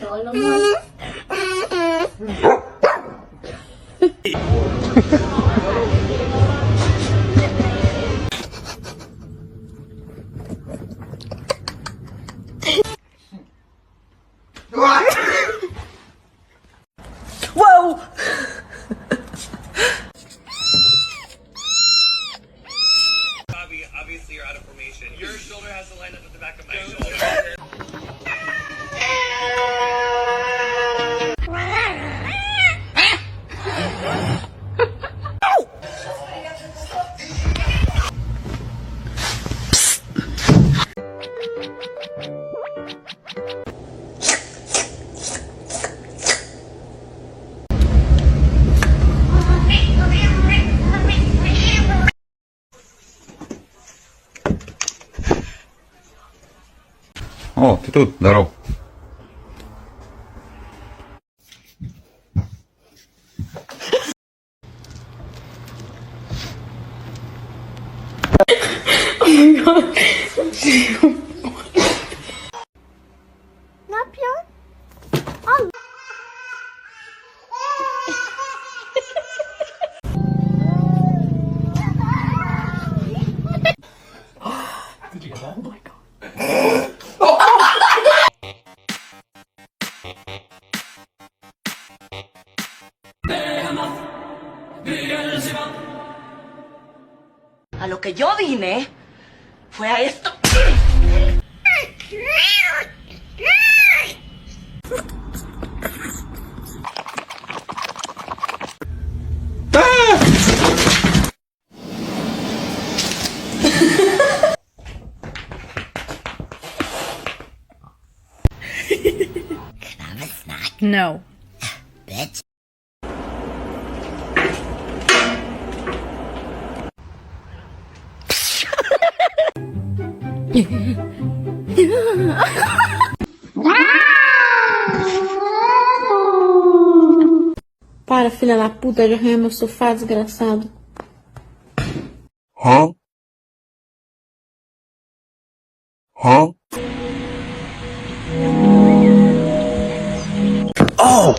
Ikaw naman. Whoa! Bobby, obviously you're out of formation. Your shoulder has to line up with the back of my shoulder. О, ты тут, здоров. A lo que yo vine fue a esto. No. Bitch. Para, filha da puta, já arranhou meu sofá, desgraçado. Hã? Hã? Oh!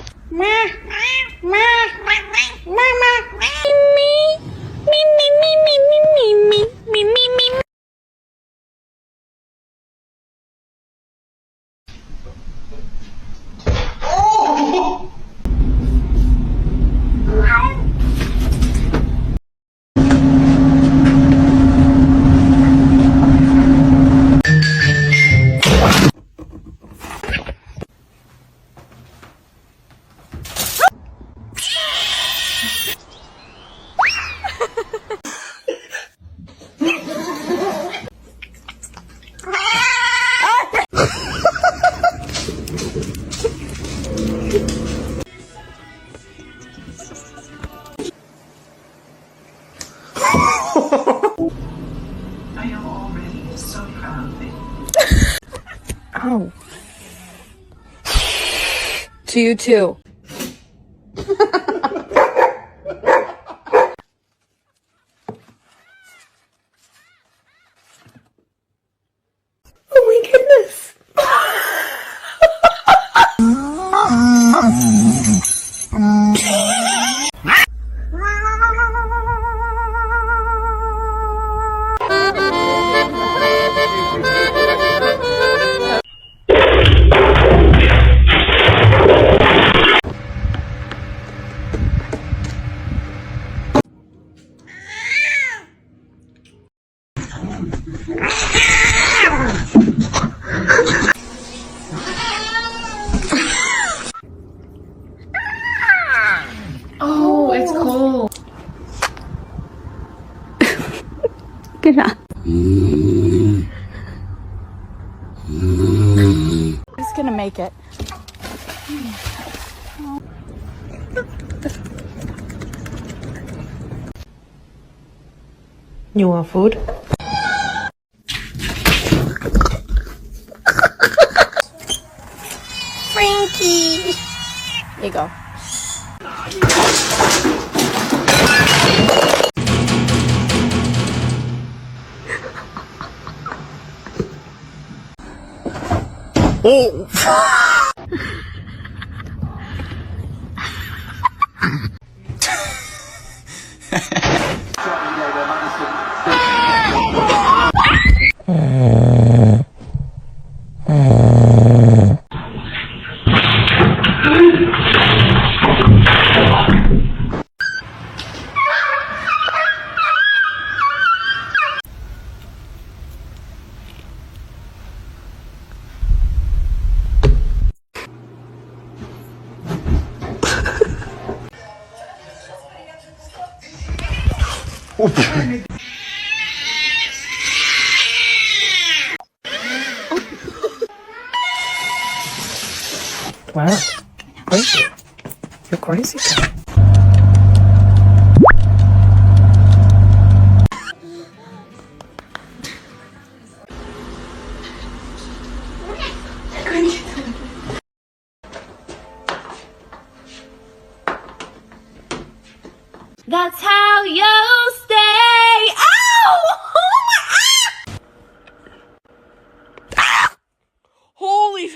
I am already so proud of you. Ow. To you too. Oh my goodness. Oh, it's cold. Get up. Just gonna make it. You want food? Frankie. There you go. Oh! Wow. Crazy. You're crazy. That's how you stay. Ow! Holy.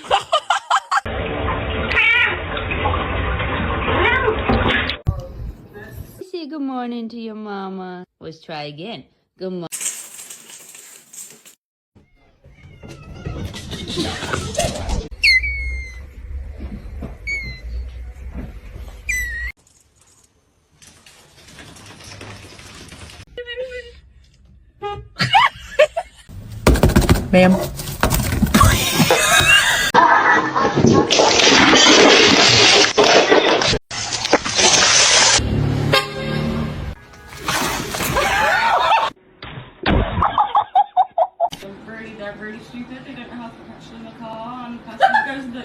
Say good morning to your mama. Let's try again. Good morning. Ma'am. They're very stupid. They don't know how to actually in the car, and the person that goes the.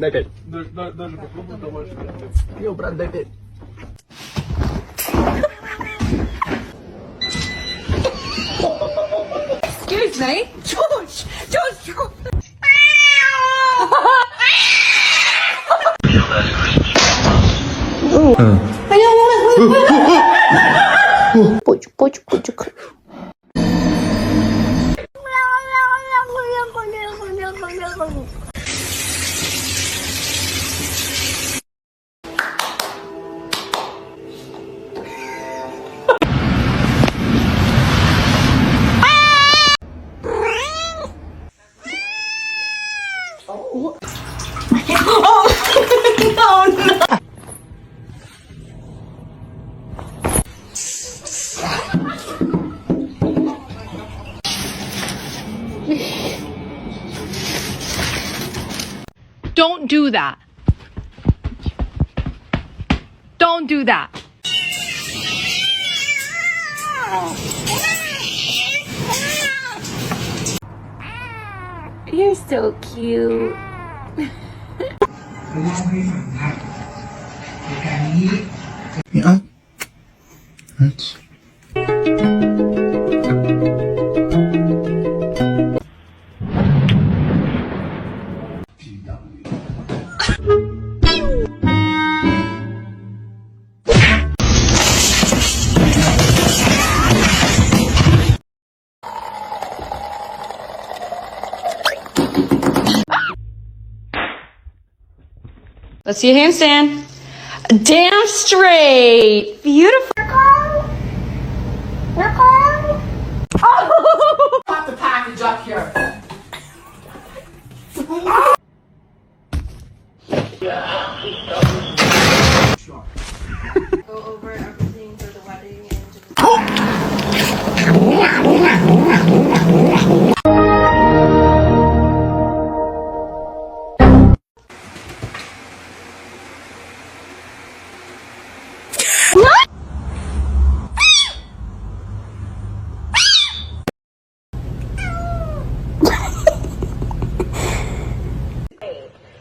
David. Yo, Brad, David. Excuse me, George. Don't do that. Don't do that. You're so cute. 你按。That's. Let's see a handstand. Damn straight. Beautiful. Pop the package up here. Go over everything for the wedding and just.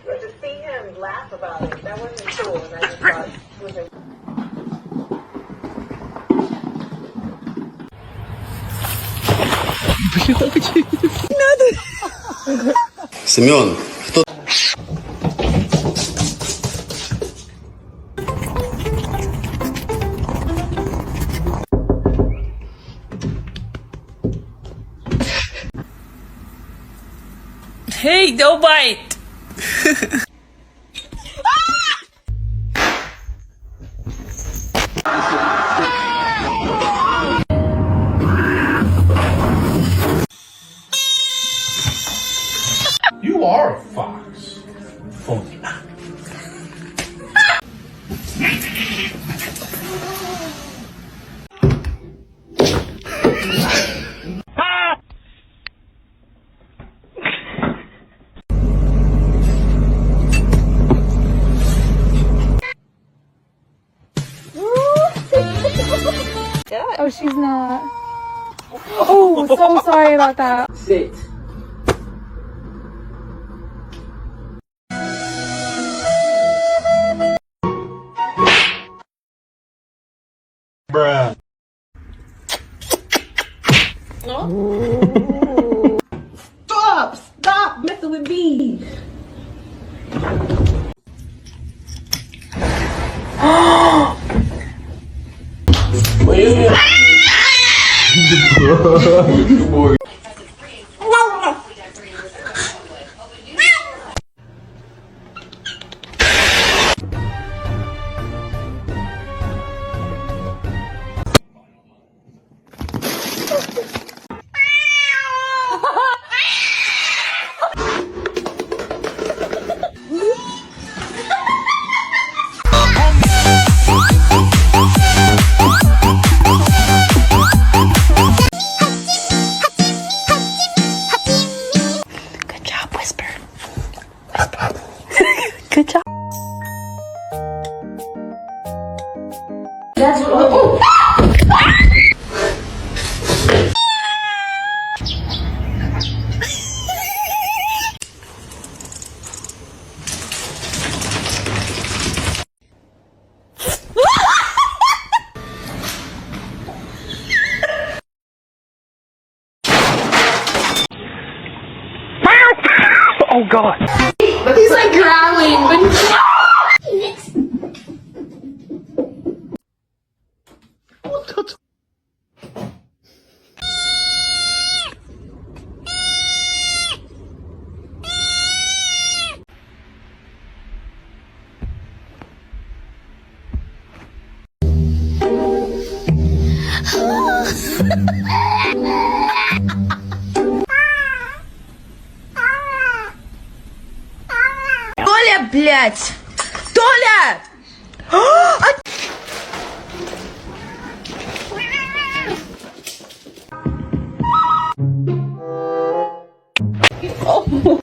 But to see him laugh about it, that wasn't cool, and I just thought it was a Семен, кто? Hey, don't bite. You are a fox. Funky. she's not. Oh, so sorry about that. Sit. Bruh. Stop messing with me. Good job, Whisper. Good job. Oh God. He's like growling, but Толя, блядь! Толя! oh.